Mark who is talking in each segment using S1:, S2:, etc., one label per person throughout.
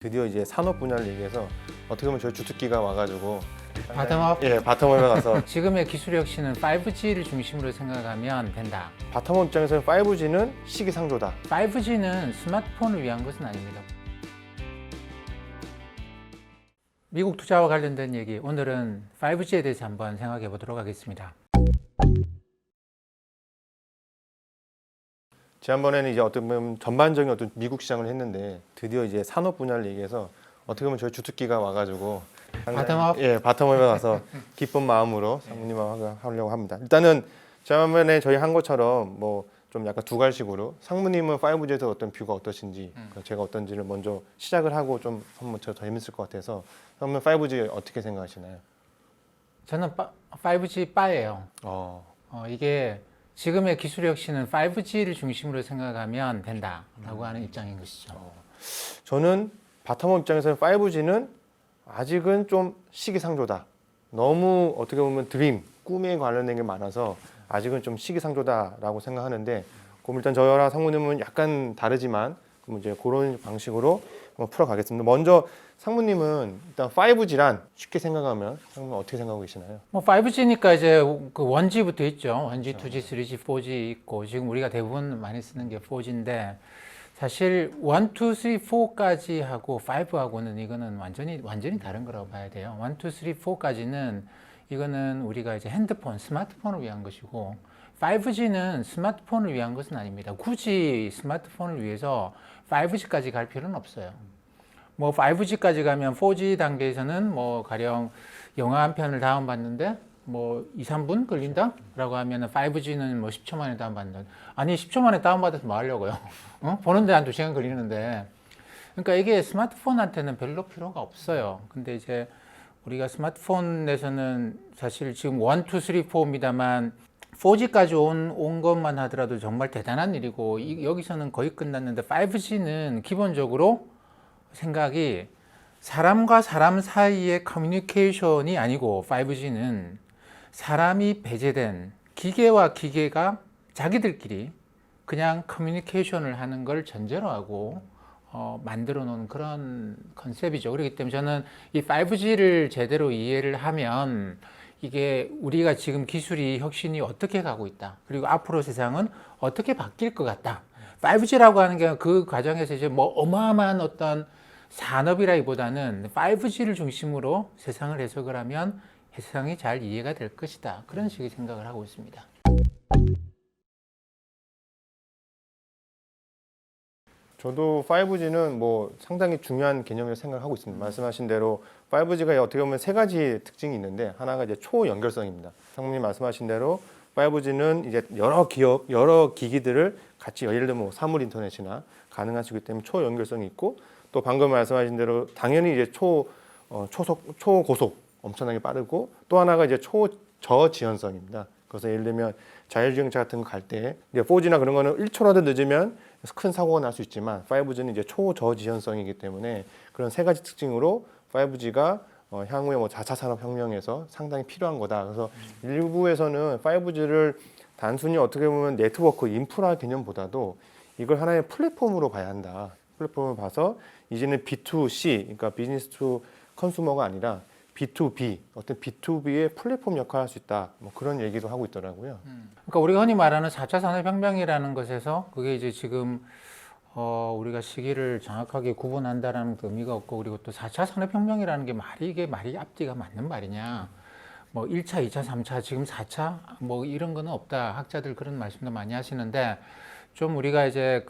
S1: 드디어 이제 산업 분야를 얘기해서 어떻게 보면 저희 주특기가 와가지고
S2: 바텀업?
S1: 예, 바텀업에 가서
S2: 지금의 기술 혁신은 5G를 중심으로 생각하면 된다.
S1: 바텀업 입장에서는 5G는 시기상조다.
S2: 5G는 스마트폰을 위한 것은 아닙니다. 미국 투자와 관련된 얘기, 오늘은 5G에 대해서 한번 생각해 보도록 하겠습니다.
S1: 지난번에는 이제 어떤 보면 전반적인 어떤 미국 시장을 했는데 드디어 이제 산업 분야를 얘기해서 어떻게 보면 저희 주특기가 와가지고
S2: 바텀업?
S1: 예, 바텀업에 가서 기쁜 마음으로 상무님하고 하려고 합니다. 일단은 지난번에 저희 한 것처럼 뭐 좀 약간 두 갈식으로 상무님은 5G에서 어떤 뷰가 어떠신지 제가 어떤지를 먼저 시작을 하고 좀 한번 더 재밌을 것 같아서 그러면 5G 어떻게 생각하시나요?
S2: 저는 5G 빠예요. 이게 지금의 기술 혁신은 5G를 중심으로 생각하면 된다라고 하는 입장인 것이죠.
S1: 저는 바텀업 입장에서는 5G는 아직은 좀 시기상조다. 너무 어떻게 보면 드림, 꿈에 관련된 게 많아서 아직은 좀 시기상조다라고 생각하는데 그럼 일단 저랑 상무님은 약간 다르지만 그럼 이제 그런 방식으로 한번 풀어가겠습니다. 먼저 상무님은 일단 5G란 쉽게 생각하면 상무님 어떻게 생각하고 계시나요?
S2: 뭐 5G니까 이제 그 1G부터 있죠. 1G, 2G, 3G, 4G 있고 지금 우리가 대부분 많이 쓰는 게 4G인데 사실 1, 2, 3, 4까지 하고 5하고는 이거는 완전히 다른 거라고 봐야 돼요. 1, 2, 3, 4까지는 이거는 우리가 이제 핸드폰, 스마트폰을 위한 것이고 5G는 스마트폰을 위한 것은 아닙니다. 굳이 스마트폰을 위해서 5G까지 갈 필요는 없어요. 뭐 5G까지 가면 4G 단계에서는 뭐 가령 영화 한 편을 다운받는데 뭐 2, 3분 걸린다? 라고 하면 5G는 뭐 10초 만에 다운받는다. 아니 10초 만에 다운받아서 뭐 하려고요? 보는데 한 2시간 걸리는데. 그러니까 이게 스마트폰한테는 별로 필요가 없어요. 근데 이제 우리가 스마트폰에서는 사실 지금 1, 2, 3, 4입니다만 4G까지 온 것만 하더라도 정말 대단한 일이고 여기서는 거의 끝났는데 5G는 기본적으로 생각이 사람과 사람 사이의 커뮤니케이션이 아니고 5G는 사람이 배제된 기계와 기계가 자기들끼리 그냥 커뮤니케이션을 하는 걸 전제로 하고 만들어 놓은 그런 컨셉이죠. 그렇기 때문에 저는 이 5G를 제대로 이해를 하면 이게 우리가 지금 기술이 혁신이 어떻게 가고 있다. 그리고 앞으로 세상은 어떻게 바뀔 것 같다. 5G라고 하는 게 그 과정에서 이제 뭐 어마어마한 어떤 산업이라기보다는 5G를 중심으로 세상을 해석을 하면 세상이 잘 이해가 될 것이다. 그런 식의 생각을 하고 있습니다.
S1: 저도 5G는 뭐 상당히 중요한 개념이라고 생각하고 있습니다. 말씀하신 대로 5G가 어떻게 보면 세 가지 특징이 있는데 하나가 이제 초연결성입니다. 상무님 말씀하신 대로 5G는 이제 여러 기업, 여러 기기들을 같이 예를 들면 뭐 사물 인터넷이나 가능하시기 때문에 초연결성이 있고 또 방금 말씀하신 대로 당연히 이제 초고속 엄청나게 빠르고 또 하나가 이제 초저지연성입니다. 그래서 예를 들면 자율주행차 같은 거 갈 때 이제 4G나 그런 거는 1초라도 늦으면 큰 사고가 날 수 있지만 5G는 이제 초저지연성이기 때문에 그런 세 가지 특징으로 5G가 향후에 뭐 4차 산업혁명에서 상당히 필요한 거다. 그래서 일부에서는 5G를 단순히 어떻게 보면 네트워크 인프라 개념보다도 이걸 하나의 플랫폼으로 봐야 한다. 플랫폼을 봐서 이제는 B2C, 그러니까 비즈니스 투 컨슈머가 아니라 B2B, 어떤 B2B의 플랫폼 역할을 할 수 있다. 뭐 그런 얘기도 하고 있더라고요.
S2: 그러니까 우리가 흔히 말하는 4차 산업혁명이라는 것에서 그게 이제 지금 우리가 시기를 정확하게 구분한다라는 의미가 없고 그리고 또 4차 산업혁명이라는 게 이게 말이 앞뒤가 맞는 말이냐. 뭐 1차, 2차, 3차, 지금 4차 뭐 이런 거는 없다. 학자들 그런 말씀도 많이 하시는데 좀 우리가 이제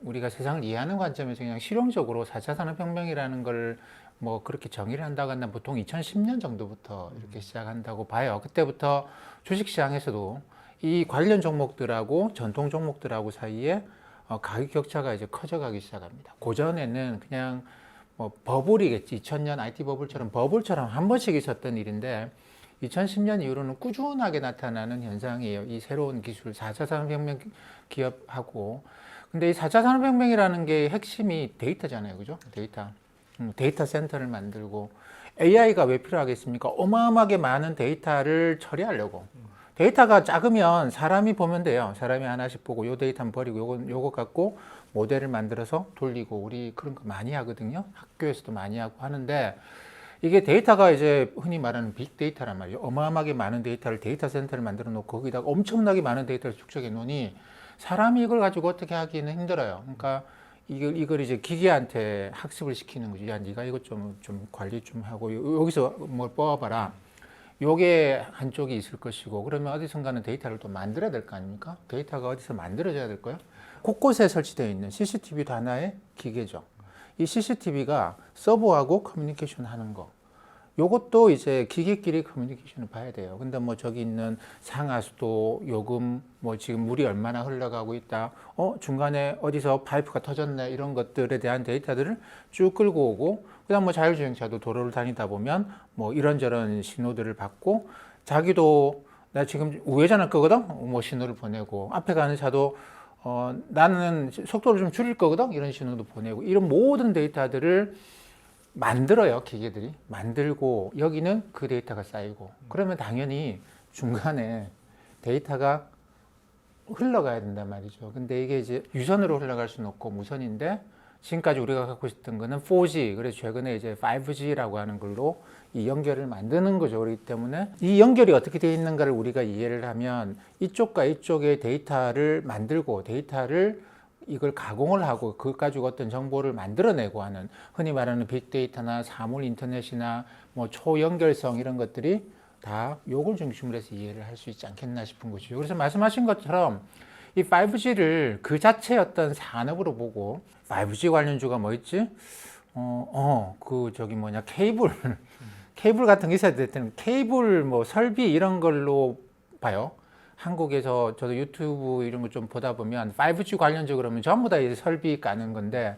S2: 우리가 세상을 이해하는 관점에서 그냥 실용적으로 4차 산업혁명이라는 걸 뭐 그렇게 정의를 한다고 한다면 보통 2010년 정도부터 이렇게 시작한다고 봐요. 그때부터 주식시장에서도 이 관련 종목들하고 전통 종목들하고 사이에 가격 격차가 이제 커져가기 시작합니다. 고전에는 그냥 뭐 버블이겠지. 2000년 IT 버블처럼 한 번씩 있었던 일인데 2010년 이후로는 꾸준하게 나타나는 현상이에요. 이 새로운 기술, 4차 산업혁명 기업하고. 근데 이 4차 산업혁명이라는 게 핵심이 데이터잖아요. 그죠? 데이터 센터를 만들고 AI가 왜 필요하겠습니까? 어마어마하게 많은 데이터를 처리하려고. 데이터가 작으면 사람이 보면 돼요. 사람이 하나씩 보고 요 데이터 한번 버리고 요거 갖고 모델을 만들어서 돌리고 우리 그런 거 많이 하거든요. 학교에서도 많이 하고 하는데 이게 데이터가 이제 흔히 말하는 빅데이터란 말이죠. 어마어마하게 많은 데이터를 데이터 센터를 만들어 놓고 거기다가 엄청나게 많은 데이터를 축적해 놓으니 사람이 이걸 가지고 어떻게 하기는 힘들어요. 그러니까 이걸 이제 기계한테 학습을 시키는 거죠. 야, 네가 이것 좀 관리 좀 하고 여기서 뭘 뽑아봐라. 요게 한쪽이 있을 것이고 그러면 어디선가는 데이터를 또 만들어야 될 거 아닙니까? 데이터가 어디서 만들어져야 될 거예요? 곳곳에 설치되어 있는 CCTV도 하나의 기계죠. 이 CCTV가 서버하고 커뮤니케이션 하는 거. 요것도 이제 기계끼리 커뮤니케이션을 봐야 돼요. 근데 뭐 저기 있는 상하수도, 요금, 뭐 지금 물이 얼마나 흘러가고 있다. 중간에 어디서 파이프가 터졌네. 이런 것들에 대한 데이터들을 쭉 끌고 오고, 그 다음 뭐 자율주행차도 도로를 다니다 보면 뭐 이런저런 신호들을 받고, 자기도 나 지금 우회전할 거거든? 뭐 신호를 보내고, 앞에 가는 차도 나는 속도를 좀 줄일 거거든? 이런 신호도 보내고, 이런 모든 데이터들을 만들어요. 기계들이 만들고 여기는 그 데이터가 쌓이고 그러면 당연히 중간에 데이터가 흘러가야 된단 말이죠. 근데 이게 이제 유선으로 흘러갈 수는 없고 무선인데 지금까지 우리가 갖고 있었던 거는 4G, 그래서 최근에 이제 5G라고 하는 걸로 이 연결을 만드는 거죠. 그렇기 때문에 이 연결이 어떻게 되어 있는가를 우리가 이해를 하면 이쪽과 이쪽의 데이터를 만들고 데이터를 이걸 가공을 하고 그것 가지고 어떤 정보를 만들어내고 하는 흔히 말하는 빅데이터나 사물 인터넷이나 뭐 초연결성 이런 것들이 다 요걸 중심으로 해서 이해를 할 수 있지 않겠나 싶은 것이죠. 그래서 말씀하신 것처럼 이 5G를 그 자체의 어떤 산업으로 보고 5G 관련주가 뭐 있지? 그 저기 뭐냐 케이블 같은 게 있어야 될 때는 케이블 뭐 설비 이런 걸로 봐요. 한국에서 저도 유튜브 이런 거 좀 보다 보면 5G 관련적으로 그러면 전부 다 이제 설비 까는 건데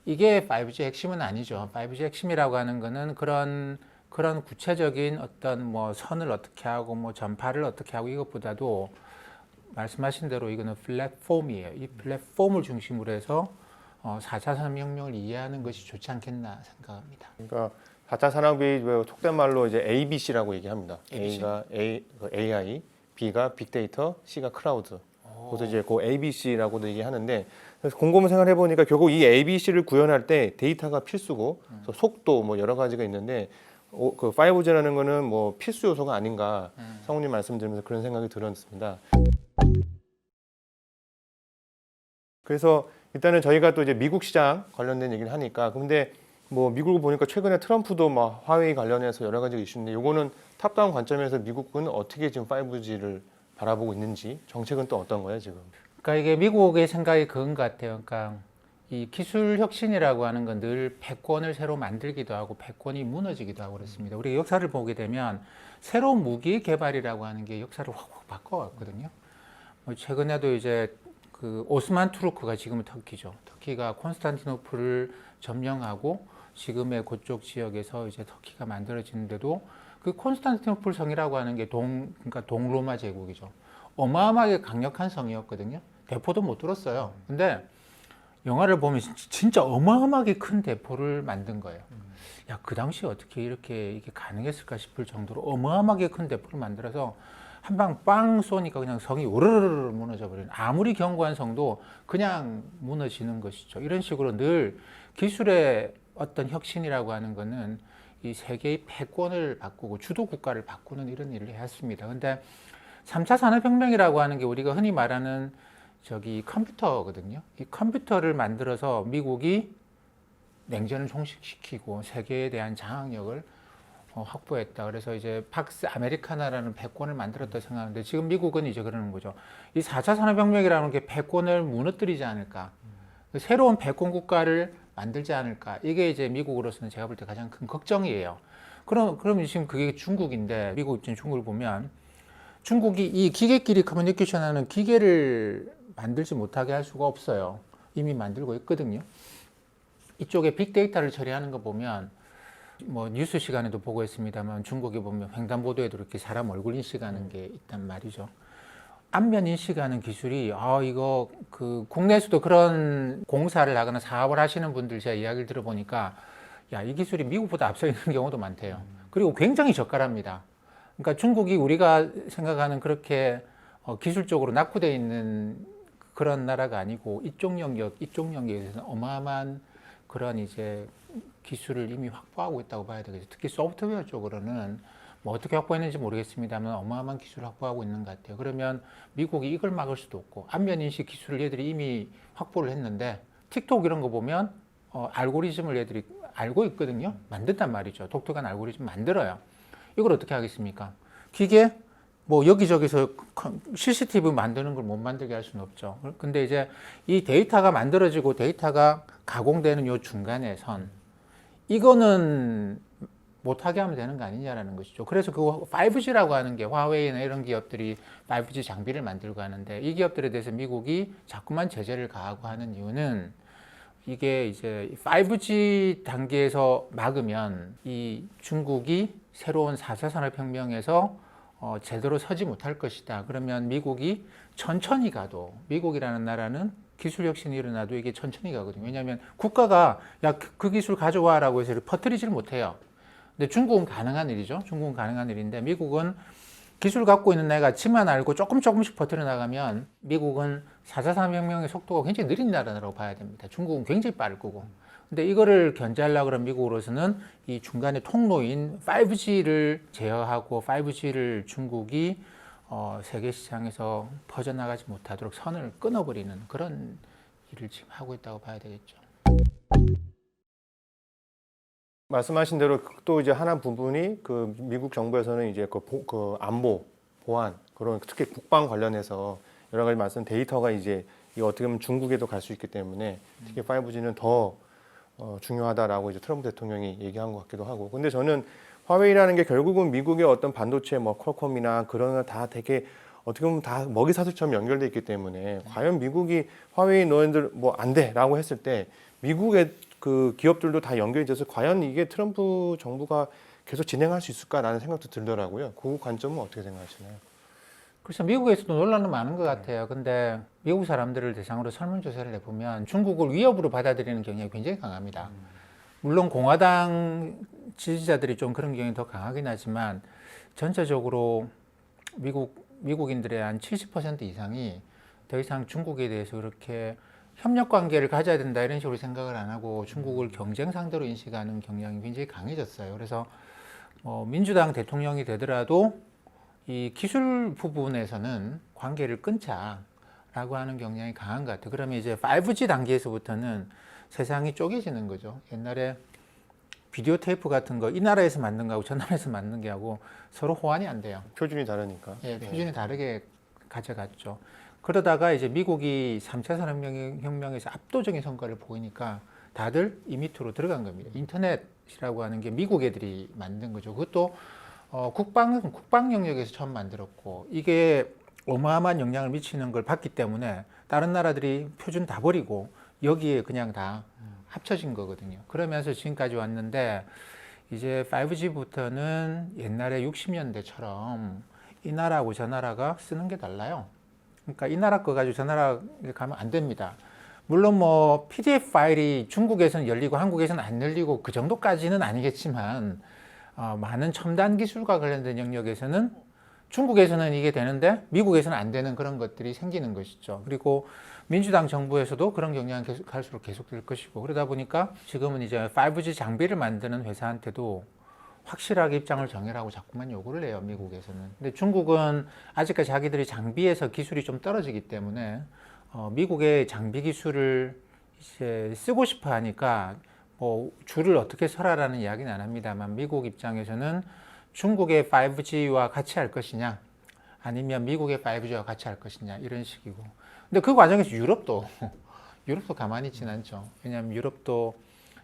S2: 이게 5G 핵심은 아니죠. 5G 핵심이라고 하는 거는 그런 구체적인 어떤 뭐 선을 어떻게 하고 뭐 전파를 어떻게 하고 이것보다도 말씀하신 대로 이거는 플랫폼이에요. 이 플랫폼을 중심으로 해서 4차 산업혁명을 이해하는 것이 좋지 않겠나 생각합니다.
S1: 그러니까 4차 산업이 속된 말로 이제 ABC라고 얘기합니다.
S2: ABC?
S1: A가 AI, B가 빅데이터, C가 클라우드. 그래서 이제 그 ABC라고도 얘기하는데 그래서 곰곰이 생각해 보니까 결국 이 ABC를 구현할 때 데이터가 필수고 그래서 속도 뭐 여러 가지가 있는데 그 5G라는 거는 뭐 필수 요소가 아닌가 성우님 말씀 들으면서 그런 생각이 들었습니다. 그래서 일단은 저희가 또 이제 미국 시장 관련된 얘기를 하니까 근데 뭐 미국을 보니까 최근에 트럼프도 막 화웨이 관련해서 여러 가지 이슈인데 요거는 탑다운 관점에서 미국은 어떻게 지금 5G를 바라보고 있는지 정책은 또 어떤 거예요 지금?
S2: 그러니까 이게 미국의 생각이 그건 것 같아요. 그러니까 이 기술 혁신이라고 하는 건 늘 패권을 새로 만들기도 하고 패권이 무너지기도 하고 그렇습니다. 우리 역사를 보게 되면 새로운 무기 개발이라고 하는 게 역사를 확 바꿔왔거든요. 최근에도 이제 그 오스만 투르크가 지금은 터키죠. 터키가 콘스탄티노플을 점령하고 지금의 그쪽 지역에서 이제 터키가 만들어지는데도 그 콘스탄티노플 성이라고 하는 게 그러니까 동로마 제국이죠. 어마어마하게 강력한 성이었거든요. 대포도 못 뚫었어요. 근데 영화를 보면 진짜 어마어마하게 큰 대포를 만든 거예요. 야, 그 당시에 어떻게 이게 가능했을까 싶을 정도로 어마어마하게 큰 대포를 만들어서 한 방 빵 쏘니까 그냥 성이 우르르르 무너져 버리는 아무리 견고한 성도 그냥 무너지는 것이죠. 이런 식으로 늘 기술의 어떤 혁신이라고 하는 거는 이 세계의 패권을 바꾸고 주도 국가를 바꾸는 이런 일을 해왔습니다. 근데 3차 산업혁명이라고 하는 게 우리가 흔히 말하는 저기 컴퓨터거든요. 이 컴퓨터를 만들어서 미국이 냉전을 종식시키고 세계에 대한 장악력을 확보했다. 그래서 이제 팍스 아메리카나라는 패권을 만들었다 생각하는데 지금 미국은 이제 그러는 거죠. 이 4차 산업혁명이라는 게 패권을 무너뜨리지 않을까. 새로운 패권 국가를 만들지 않을까. 이게 이제 미국으로서는 제가 볼 때 가장 큰 걱정이에요. 그럼 지금 그게 중국인데 미국 입장 중국을 보면 중국이 이 기계끼리 커뮤니케이션하는 기계를 만들지 못하게 할 수가 없어요. 이미 만들고 있거든요. 이쪽에 빅데이터를 처리하는 거 보면 뭐 뉴스 시간에도 보고 있습니다만 중국에 보면 횡단보도에도 이렇게 사람 얼굴 인식하는 게 있단 말이죠. 안면 인식하는 기술이 이거 그 국내에서도 그런 공사를 하거나 사업을 하시는 분들 제가 이야기를 들어보니까 야, 이 기술이 미국보다 앞서 있는 경우도 많대요. 그리고 굉장히 저가랍니다. 그러니까 중국이 우리가 생각하는 그렇게 기술적으로 낙후되어 있는 그런 나라가 아니고 이쪽 영역에서는 어마어마한 그런 이제 기술을 이미 확보하고 있다고 봐야 되겠죠. 특히 소프트웨어 쪽으로는 뭐 어떻게 확보했는지 모르겠습니다만 어마어마한 기술을 확보하고 있는 것 같아요. 그러면 미국이 이걸 막을 수도 없고 안면 인식 기술을 얘들이 이미 확보를 했는데 틱톡 이런 거 보면 알고리즘을 얘들이 알고 있거든요. 만든단 말이죠. 독특한 알고리즘 만들어요. 이걸 어떻게 하겠습니까? 기계 뭐 여기저기서 CCTV 만드는 걸 못 만들게 할 수는 없죠. 근데 이제 이 데이터가 만들어지고 데이터가 가공되는 요 중간의 선 이거는 못하게 하면 되는 거 아니냐라는 것이죠. 그래서 그 5G라고 하는 게 화웨이나 이런 기업들이 5G 장비를 만들고 하는데 이 기업들에 대해서 미국이 자꾸만 제재를 가하고 하는 이유는 이게 이제 5G 단계에서 막으면 이 중국이 새로운 4차 산업혁명에서 제대로 서지 못할 것이다. 그러면 미국이 천천히 가도 미국이라는 나라는 기술 혁신이 일어나도 이게 천천히 가거든요. 왜냐하면 국가가 야 그 기술 가져와라고 해서 퍼뜨리지를 못해요. 근데 중국은 가능한 일이죠. 중국은 가능한 일인데 미국은 기술 갖고 있는 애가 지만 알고 조금씩 버텨 나가면 미국은 4차 산업혁명의 속도가 굉장히 느린 나라라고 봐야 됩니다. 중국은 굉장히 빠를 거고. 근데 이거를 견제하려고 그러면 미국으로서는 이 중간에 통로인 5G를 제어하고 5G를 중국이 세계 시장에서 퍼져나가지 못하도록 선을 끊어버리는 그런 일을 지금 하고 있다고 봐야 되겠죠.
S1: 말씀하신 대로 또 이제 하나 부분이 그 미국 정부에서는 이제 그 안보, 보안 그런 특히 국방 관련해서 여러 가지 말씀 데이터가 이제 이 어떻게 보면 중국에도 갈 수 있기 때문에 특히 5G는 더 중요하다라고 이제 트럼프 대통령이 얘기한 것 같기도 하고. 근데 저는 화웨이라는 게 결국은 미국의 어떤 반도체 뭐 퀄컴이나 그런 거 다 되게 어떻게 보면 다 먹이 사슬처럼 연결돼 있기 때문에 과연 미국이 화웨이 너희들 뭐 안 돼라고 했을 때 미국의 그 기업들도 다 연결이 돼서 과연 이게 트럼프 정부가 계속 진행할 수 있을까라는 생각도 들더라고요. 그 관점은 어떻게 생각하시나요?
S2: 그래서 미국에서도 논란은 많은 것 같아요. 근데 미국 사람들을 대상으로 설문조사를 해보면 중국을 위협으로 받아들이는 경향이 굉장히 강합니다. 물론 공화당 지지자들이 좀 그런 경향이 더 강하긴 하지만 전체적으로 미국인들의 한 70% 이상이 더 이상 중국에 대해서 그렇게 협력 관계를 가져야 된다 이런 식으로 생각을 안 하고 중국을 경쟁 상대로 인식하는 경향이 굉장히 강해졌어요. 그래서 민주당 대통령이 되더라도 이 기술 부분에서는 관계를 끊자라고 하는 경향이 강한 것 같아요. 그러면 이제 5G 단계에서부터는 세상이 쪼개지는 거죠. 옛날에 비디오 테이프 같은 거 이 나라에서 만든 거하고 저 나라에서 만든 게 하고 서로 호환이 안 돼요.
S1: 표준이 다르니까.
S2: 예, 표준이 다르게 가져갔죠. 그러다가 이제 미국이 3차 산업혁명에서 압도적인 성과를 보이니까 다들 이 밑으로 들어간 겁니다. 인터넷이라고 하는 게 미국 애들이 만든 거죠. 그것도 국방 영역에서 처음 만들었고 이게 어마어마한 영향을 미치는 걸 봤기 때문에 다른 나라들이 표준 다 버리고 여기에 그냥 다 합쳐진 거거든요. 그러면서 지금까지 왔는데 이제 5G부터는 옛날에 60년대처럼 이 나라하고 저 나라가 쓰는 게 달라요. 그러니까 이 나라 거 가지고 저 나라에 가면 안 됩니다. 물론 뭐 PDF 파일이 중국에서는 열리고 한국에서는 안 열리고 그 정도까지는 아니겠지만 많은 첨단 기술과 관련된 영역에서는 중국에서는 이게 되는데 미국에서는 안 되는 그런 것들이 생기는 것이죠. 그리고 민주당 정부에서도 그런 경향이 갈수록 계속될 것이고 그러다 보니까 지금은 이제 5G 장비를 만드는 회사한테도 확실하게 입장을 정해라고 자꾸만 요구를 해요, 미국에서는. 근데 중국은 아직까지 자기들이 장비에서 기술이 좀 떨어지기 때문에 미국의 장비 기술을 이제 쓰고 싶어 하니까 뭐 줄을 어떻게 서라라는 이야기는 안 합니다만 미국 입장에서는 중국의 5G와 같이 할 것이냐 아니면 미국의 5G와 같이 할 것이냐 이런 식이고. 근데 그 과정에서 유럽도 가만히 있지는 않죠. 왜냐하면 유럽도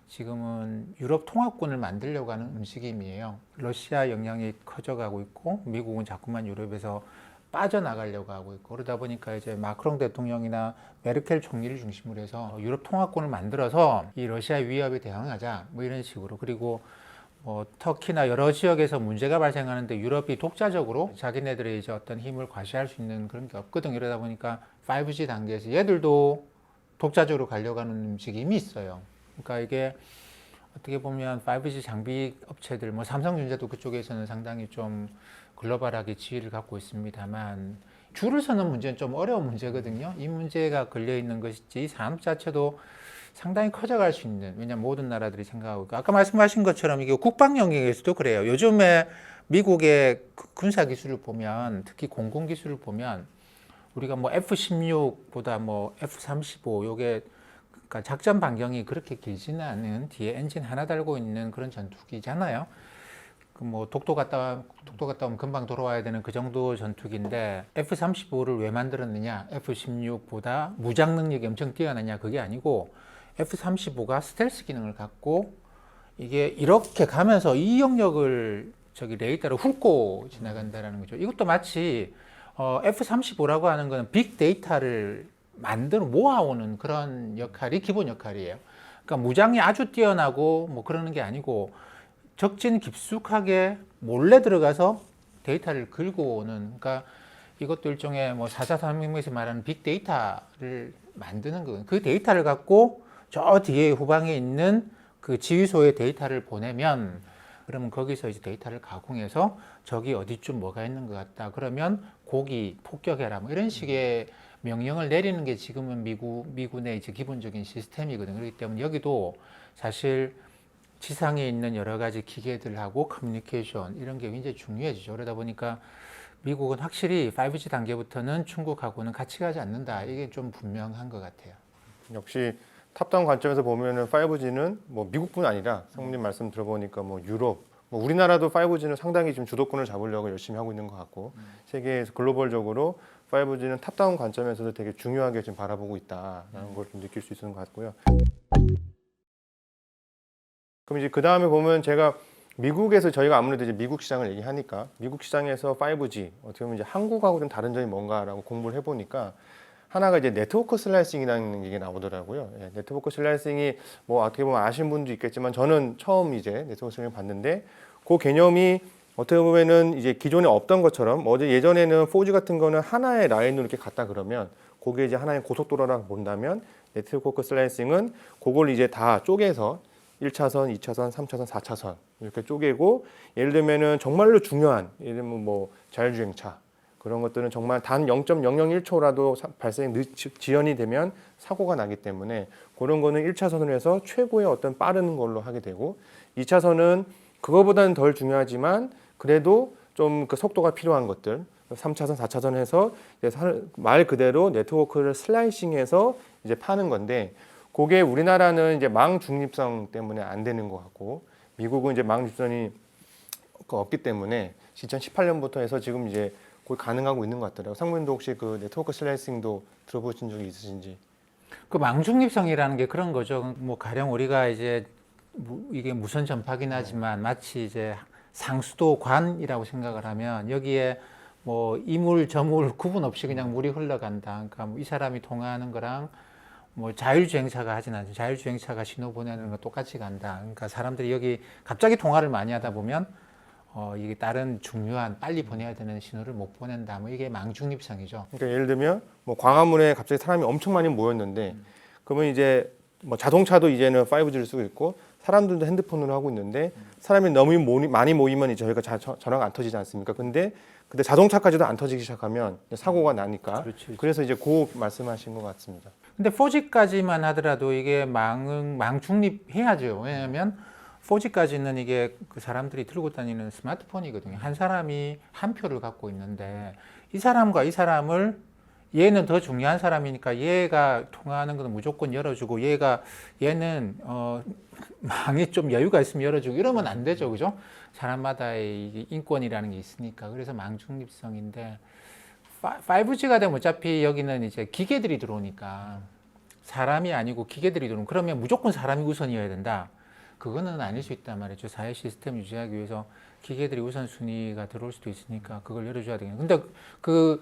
S2: 지금은 유럽 통합군을 만들려고 하는 움직임이에요. 러시아 영향이 커져가고 있고 미국은 자꾸만 유럽에서 빠져나가려고 하고 있고 그러다 보니까 이제 마크롱 대통령이나 메르켈 총리를 중심으로 해서 유럽 통합군을 만들어서 이 러시아 위협에 대응하자 뭐 이런 식으로. 그리고 뭐 터키나 여러 지역에서 문제가 발생하는데 유럽이 독자적으로 자기네들의 이제 어떤 힘을 과시할 수 있는 그런 게 없거든. 이러다 보니까 5G 단계에서 얘들도 독자적으로 가려고 하는 움직임이 있어요. 그러니까 이게 어떻게 보면 5G 장비 업체들, 뭐 삼성전자도 그쪽에서는 상당히 좀 글로벌하게 지위를 갖고 있습니다만 줄을 서는 문제는 좀 어려운 문제거든요. 이 문제가 걸려 있는 것이지 이 산업 자체도 상당히 커져갈 수 있는, 왜냐하면 모든 나라들이 생각하고 있고, 아까 말씀하신 것처럼 이게 국방 영역에서도 그래요. 요즘에 미국의 군사 기술을 보면, 특히 공군 기술을 보면 우리가 뭐 F-16보다 뭐 F-35 요게 그러니까 작전 반경이 그렇게 길지는 않은 뒤에 엔진 하나 달고 있는 그런 전투기잖아요. 그 뭐 독도 갔다 오면 금방 돌아와야 되는 그 정도 전투기인데 F-35를 왜 만들었느냐? F-16보다 무장 능력이 엄청 뛰어나냐? 그게 아니고 F-35가 스텔스 기능을 갖고 이게 이렇게 가면서 이 영역을 저기 레이더로 훑고 지나간다라는 거죠. 이것도 마치 F-35라고 하는 거는 빅데이터를 만들어 모아오는 그런 역할이 기본 역할이에요. 그러니까 무장이 아주 뛰어나고 뭐 그러는 게 아니고 적진 깊숙하게 몰래 들어가서 데이터를 긁고 오는, 그러니까 이것도 일종의 뭐 4차 산업혁명에서 말하는 빅데이터를 만드는 거예요. 그 데이터를 갖고 저 뒤에 후방에 있는 그 지휘소에 데이터를 보내면, 그러면 거기서 이제 데이터를 가공해서 저기 어디쯤 뭐가 있는 것 같다. 그러면 고기 폭격해라. 뭐 이런 식의 명령을 내리는 게 지금은 미군의 이제 기본적인 시스템이거든요. 그렇기 때문에 여기도 사실 지상에 있는 여러 가지 기계들하고 커뮤니케이션 이런 게 굉장히 중요해지죠. 그러다 보니까 미국은 확실히 5G 단계부터는 중국하고는 같이 가지 않는다. 이게 좀 분명한 것 같아요.
S1: 역시 탑다운 관점에서 보면은 5G는 뭐 미국뿐 아니라 상무님 말씀 들어보니까 뭐 유럽, 뭐 우리나라도 5G는 상당히 지금 주도권을 잡으려고 열심히 하고 있는 것 같고 세계에서 글로벌적으로 5G는 탑다운 관점에서도 되게 중요하게 지금 바라보고 있다라는 걸 좀 느낄 수 있는 것 같고요. 그럼 이제 그 다음에 보면 제가 미국에서 저희가 아무래도 이제 미국 시장을 얘기하니까 미국 시장에서 5G 어떻게 보면 이제 한국하고 좀 다른 점이 뭔가라고 공부를 해보니까 하나가 이제 네트워크 슬라이싱이라는 얘기가 나오더라고요. 예, 네트워크 슬라이싱이 뭐 어떻게 보면 아시는 분도 있겠지만 저는 처음 이제 네트워크 슬라이싱 봤는데 그 개념이 어떻게 보면은 이제 기존에 없던 것처럼 어제 예전에는 4G 같은 거는 하나의 라인으로 이렇게 갔다 그러면 그게 이제 하나의 고속도로라고 본다면 네트워크 슬라이싱은 그걸 이제 다 쪼개서 1차선, 2차선, 3차선, 4차선 이렇게 쪼개고 예를 들면은 정말로 중요한 예를 들면 뭐 자율주행차 그런 것들은 정말 단 0.001초라도 지연이 되면 사고가 나기 때문에 그런 거는 1차선으로 해서 최고의 어떤 빠른 걸로 하게 되고 2차선은 그거보다는 덜 중요하지만 그래도 좀 그 속도가 필요한 것들 3차선, 4차선 해서 말 그대로 네트워크를 슬라이싱해서 이제 파는 건데 그게 우리나라는 이제 망 중립성 때문에 안 되는 것 같고 미국은 이제 망 중립성이 없기 때문에 2018년부터 해서 지금 이제 거의 가능하고 있는 것 같더라고요. 상무님도 혹시 그 네트워크 슬라이싱도 들어보신 적이 있으신지?
S2: 그 망중립성이라는 게 그런 거죠. 뭐 가령 우리가 이제 이게 무선 전파긴 하지만 마치 이제 상수도관이라고 생각을 하면 여기에 뭐 이물 저물 구분 없이 그냥 물이 흘러간다. 그러니까 뭐이 사람이 통화하는 거랑 뭐 자율주행차가 하진 않죠. 자율주행차가 신호 보내는 거 똑같이 간다. 그러니까 사람들이 여기 갑자기 통화를 많이 하다 보면 이게 다른 중요한 빨리 보내야 되는 신호를 못 보낸다. 뭐 이게 망중립성이죠.
S1: 그러니까 예를 들면 뭐 광화문에 갑자기 사람이 엄청 많이 모였는데 그러면 이제 뭐 자동차도 이제는 5G를 쓰고 있고 사람들도 핸드폰으로 하고 있는데 사람이 너무 많이 모이면 이제 저희가 전화가 안 터지지 않습니까? 근데 자동차까지도 안 터지기 시작하면 사고가 나니까.
S2: 그렇지.
S1: 그래서 이제 그 말씀하신 것 같습니다.
S2: 근데 4G까지만 하더라도 이게 망 중립해야죠. 왜냐하면 4G까지는 이게 그 사람들이 들고 다니는 스마트폰이거든요. 한 사람이 한 표를 갖고 있는데 이 사람과 이 사람을 얘는 더 중요한 사람이니까 얘가 통화하는 것은 무조건 열어주고 얘는 망에 좀 여유가 있으면 열어주고 이러면 안 되죠. 그죠? 사람마다의 인권이라는 게 있으니까. 그래서 망 중립성인데 5G가 되면 어차피 여기는 이제 기계들이 들어오니까 사람이 아니고 기계들이 들어오면 그러면 무조건 사람이 우선이어야 된다. 그거는 아닐 수 있단 말이죠. 사회 시스템 유지하기 위해서 기계들이 우선순위가 들어올 수도 있으니까 그걸 열어줘야 되겠네. 근데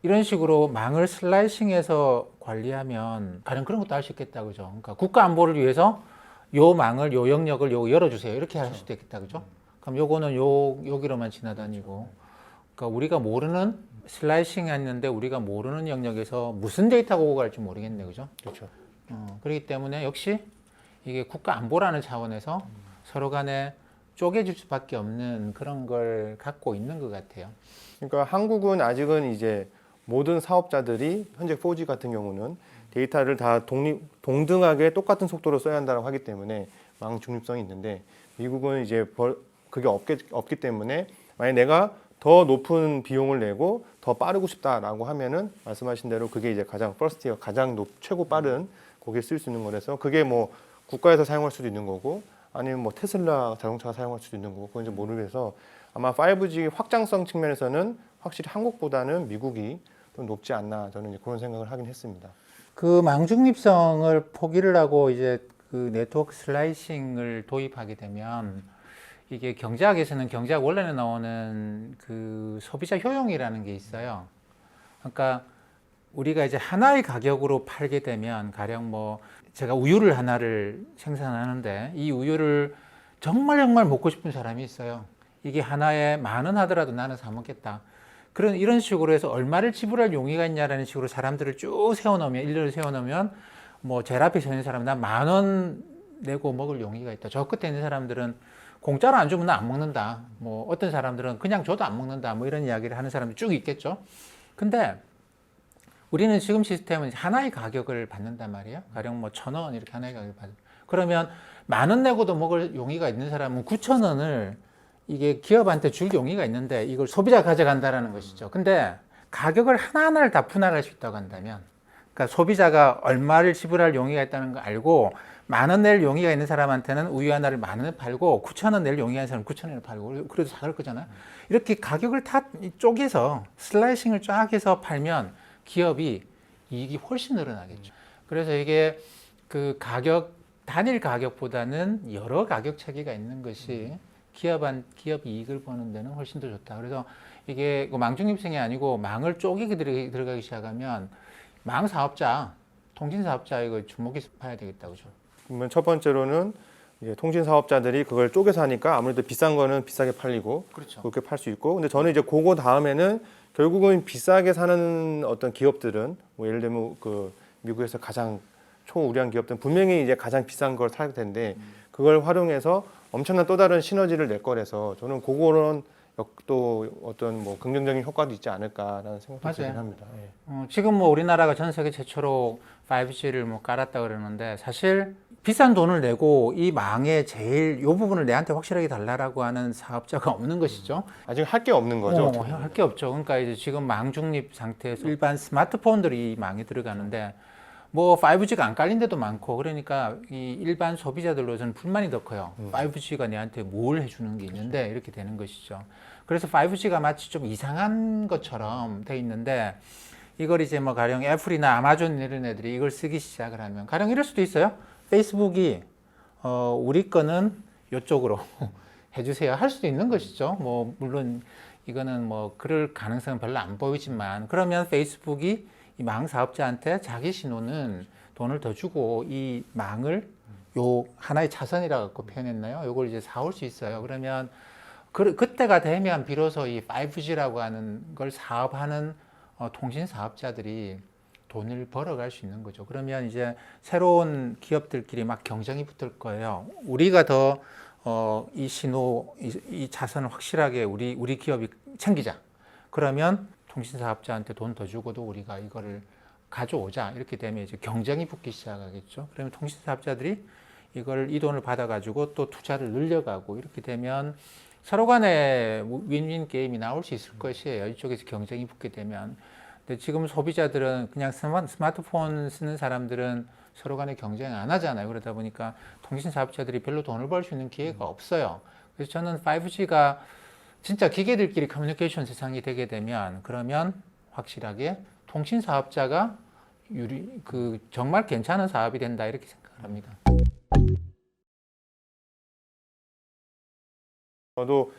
S2: 이런 식으로 망을 슬라이싱해서 관리하면 다른 그런 것도 할 수 있겠다. 그죠? 그러니까 국가 안보를 위해서 요 망을, 요 영역을 요 열어주세요. 이렇게 할 수도 있겠다. 그죠? 그럼 요거는 여기로만 지나다니고. 그러니까 우리가 모르는 슬라이싱 했는데 우리가 모르는 영역에서 무슨 데이터가 오고 갈지 모르겠네. 그죠?
S1: 그렇죠.
S2: 그렇기 때문에 역시 이게 국가 안보라는 차원에서 서로 간에 쪼개질 수밖에 없는 그런 걸 갖고 있는 것 같아요.
S1: 그러니까 한국은 아직은 이제 모든 사업자들이 현재 4G 같은 경우는 데이터를 다 동등하게 똑같은 속도로 써야 한다고 하기 때문에 망 중립성이 있는데 미국은 이제 그게 없기 때문에 만약 내가 더 높은 비용을 내고 더 빠르고 싶다라고 하면은 말씀하신 대로 그게 이제 가장 퍼스트티어 가장 최고 빠른 거기에 쓸 수 있는 거라서 그게 뭐 국가에서 사용할 수도 있는 거고 아니면 뭐 테슬라 자동차가 사용할 수도 있는 거고 그건 이제 모르겠어서 아마 5G 확장성 측면에서는 확실히 한국보다는 미국이 좀 높지 않나 저는 이제 그런 생각을 하긴 했습니다.
S2: 그 망중립성을 포기를 하고 이제 그 네트워크 슬라이싱을 도입하게 되면 이게 경제학에서는 경제학 원래는 나오는 그 소비자 효용이라는 게 있어요. 그러니까 우리가 이제 하나의 가격으로 팔게 되면 가령 뭐 제가 우유를 하나를 생산하는데 이 우유를 정말 먹고 싶은 사람이 있어요. 이게 하나에 10,000원 하더라도 나는 사 먹겠다. 이런 식으로 해서 얼마를 지불할 용의가 있냐라는 식으로 사람들을 쭉 세워놓으면 일렬을 세워놓으면 뭐 제일 앞에 서 있는 사람은 나 10,000원 내고 먹을 용의가 있다. 저 끝에 있는 사람들은 공짜로 안 주면 나 안 먹는다. 뭐 어떤 사람들은 그냥 줘도 안 먹는다. 뭐 이런 이야기를 하는 사람이 쭉 있겠죠. 근데 우리는 지금 시스템은 하나의 가격을 받는단 말이에요. 가령 뭐 1,000원 이렇게 하나의 가격을 받는. 그러면 10,000원 내고도 먹을 용의가 있는 사람은 9,000원을 이게 기업한테 줄 용의가 있는데 이걸 소비자가 가져간다라는 것이죠. 근데 가격을 하나하나를 다 분할할 수 있다고 한다면, 그러니까 소비자가 얼마를 지불할 용의가 있다는 걸 알고 10,000원 낼 용의가 있는 사람한테는 우유 하나를 10,000원에 팔고 9,000원 낼 용의가 있는 사람은 9,000원에 팔고 그래도 다 그럴 거잖아요. 이렇게 가격을 다 쪼개서 슬라이싱을 쫙 해서 팔면 기업이 이익이 훨씬 늘어나겠죠. 그래서 이게 그 단일 가격보다는 여러 가격 체계가 있는 것이 기업 이익을 보는 데는 훨씬 더 좋다. 그래서 이게 망중립성이 아니고 망을 쪼개기 들어가기 시작하면 망 사업자, 통신 사업자 이거 주목해서 봐야 되겠다, 그죠?
S1: 그러면 첫 번째로는 이제 통신 사업자들이 그걸 쪼개서 하니까 아무래도 비싼 거는 비싸게 팔리고
S2: 그렇죠.
S1: 그렇게 팔 수 있고 근데 저는 이제 그거 다음에는 결국은 비싸게 사는 어떤 기업들은 뭐 예를 들면 그 미국에서 가장 초우량 기업들은 분명히 이제 가장 비싼 걸 살 텐데 그걸 활용해서 엄청난 또 다른 시너지를 낼 거라서 저는 그거는 또 어떤 뭐 긍정적인 효과도 있지 않을까라는 생각도 들긴 합니다. 예.
S2: 지금 뭐 우리나라가 전 세계 최초로 5G를 뭐 깔았다 그러는데 사실 비싼 돈을 내고 이 망의 제일 요 부분을 내한테 확실하게 달라라고 하는 사업자가 없는 것이죠.
S1: 아직 할 게 없는 거죠.
S2: 할 게 없죠. 그러니까 이제 지금 망 중립 상태에서 일반 스마트폰들이 이 망에 들어가는데 뭐 5G가 안 깔린 데도 많고 그러니까 이 일반 소비자들로서는 불만이 더 커요. 5G가 내한테 뭘 해주는 게 있는데 이렇게 되는 것이죠. 그래서 5G가 마치 좀 이상한 것처럼 돼 있는데 이걸 이제 뭐 가령 애플이나 아마존 이런 애들이 이걸 쓰기 시작을 하면 가령 이럴 수도 있어요. 페이스북이 우리 거는 이쪽으로 해주세요 할 수도 있는 것이죠. 뭐 물론 이거는 뭐 그럴 가능성은 별로 안 보이지만 그러면 페이스북이 이 망 사업자한테 자기 신호는 돈을 더 주고 이 망을 요 하나의 차선이라 갖고 표현했나요? 요걸 이제 사올 수 있어요. 그러면 그때가 되면 비로소 이 5G라고 하는 걸 사업하는 통신 사업자들이 돈을 벌어갈 수 있는 거죠. 그러면 이제 새로운 기업들끼리 막 경쟁이 붙을 거예요. 우리가 더 이 신호, 이 차선을 확실하게 우리 기업이 챙기자. 그러면 통신 사업자한테 돈 더 주고도 우리가 이거를 가져오자. 이렇게 되면 이제 경쟁이 붙기 시작하겠죠. 그러면 통신 사업자들이 이 돈을 받아가지고 또 투자를 늘려가고 이렇게 되면 서로 간에 윈윈 게임이 나올 수 있을 것이에요. 이쪽에서 경쟁이 붙게 되면. 근데 지금 소비자들은 그냥 스마트폰 쓰는 사람들은 서로 간에 경쟁 안 하잖아요. 그러다 보니까 통신 사업자들이 별로 돈을 벌 수 있는 기회가 없어요. 그래서 저는 5G가 진짜 기계들끼리 커뮤니케이션 세상이 되게 되면 그러면 확실하게 통신 사업자가 정말 괜찮은 사업이 된다 이렇게 생각을 합니다.
S1: 저도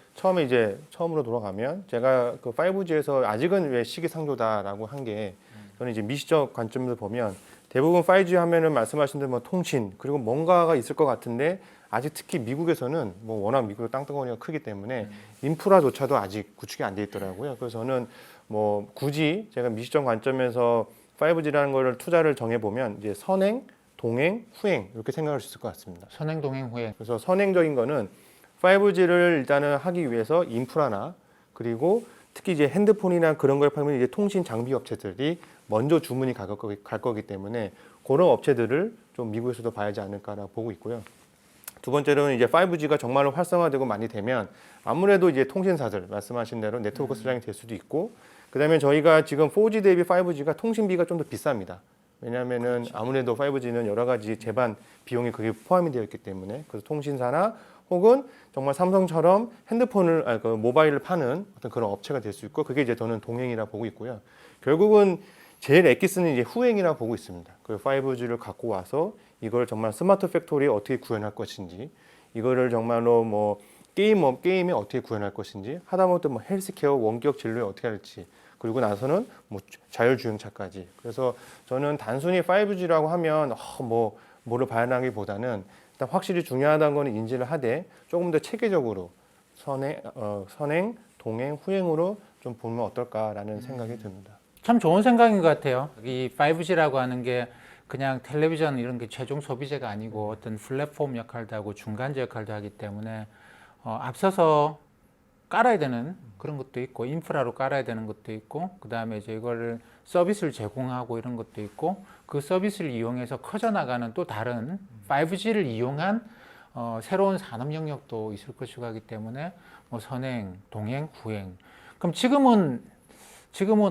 S1: 처음으로 돌아가면 제가 그 5G에서 아직은 왜 시기상조다라고 한 게 저는 이제 미시적 관점에서 보면 대부분 5G 하면은 말씀하신 대로 뭐 통신 그리고 뭔가가 있을 것 같은데 아직 특히 미국에서는 뭐 워낙 미국의 땅덩어리가 크기 때문에 인프라조차도 아직 구축이 안 돼 있더라고요. 그래서 저는 뭐 굳이 제가 미시적 관점에서 5G라는 거를 투자를 정해 보면 이제 선행, 동행, 후행 이렇게 생각할 수 있을 것 같습니다.
S2: 선행, 동행, 후행.
S1: 그래서 선행적인 거는 5G를 일단은 하기 위해서 인프라나 그리고 특히 이제 핸드폰이나 그런 걸 팔면 이제 통신 장비 업체들이 먼저 주문이 갈 거기 때문에 그런 업체들을 좀 미국에서도 봐야지 않을까라고 보고 있고요. 두 번째로는 이제 5G가 정말로 활성화되고 많이 되면 아무래도 이제 통신사들 말씀하신 대로 네트워크 수량이 될 수도 있고, 그다음에 저희가 지금 4G 대비 5G가 통신비가 좀 더 비쌉니다. 왜냐하면은 아무래도 5G는 여러 가지 제반 비용이 그게 포함이 되어 있기 때문에, 그래서 통신사나 혹은 정말 삼성처럼 핸드폰을 그 모바일을 파는 어떤 그런 업체가 될 수 있고, 그게 이제 저는 동행이라 보고 있고요. 결국은 제일 엑기스는 이제 후행이라 보고 있습니다. 그 5G를 갖고 와서 이걸 정말 스마트 팩토리에 어떻게 구현할 것인지, 이거를 정말로 뭐 게임에 어떻게 구현할 것인지, 하다못해 뭐 헬스케어 원격 진료에 어떻게 할지, 그리고 나서는 뭐 자율주행차까지. 그래서 저는 단순히 5G라고 하면 뭐를 발현하기보다는 일단 확실히 중요하다는 거는 인지를 하되 조금 더 체계적으로 선행, 동행, 후행으로 좀 보면 어떨까라는 생각이 듭니다.
S2: 참 좋은 생각인 것 같아요. 이 5G라고 하는 게 그냥 텔레비전 이런 게 최종 소비재가 아니고 어떤 플랫폼 역할도 하고 중간재 역할도 하기 때문에 앞서서 깔아야 되는 그런 것도 있고, 인프라로 깔아야 되는 것도 있고, 그 다음에 이제 이거를 서비스를 제공하고 이런 것도 있고, 그 서비스를 이용해서 커져나가는 또 다른 5G를 이용한 새로운 산업 영역도 있을 것이고 하기 때문에 뭐 선행, 동행, 후행. 그럼 지금은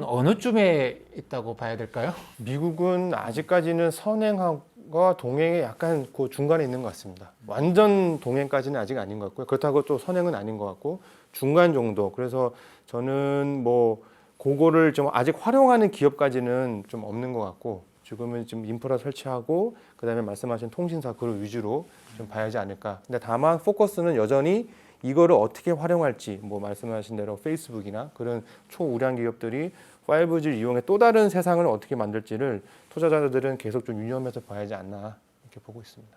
S2: 어느 쯤에 있다고 봐야 될까요?
S1: 미국은 아직까지는 선행과 동행에 약간 그 중간에 있는 것 같습니다. 완전 동행까지는 아직 아닌 것 같고요. 그렇다고 또 선행은 아닌 것 같고 중간 정도. 그래서 저는 뭐 그거를 좀 아직 활용하는 기업까지는 좀 없는 것 같고, 지금은 좀 인프라 설치하고 그다음에 말씀하신 통신사 그걸 위주로 좀 봐야지 않을까. 근데 다만 포커스는 여전히 이거를 어떻게 활용할지, 뭐 말씀하신 대로 페이스북이나 그런 초우량 기업들이 5G를 이용해 또 다른 세상을 어떻게 만들지를 투자자들은 계속 좀 유념해서 봐야지 않나 이렇게 보고 있습니다.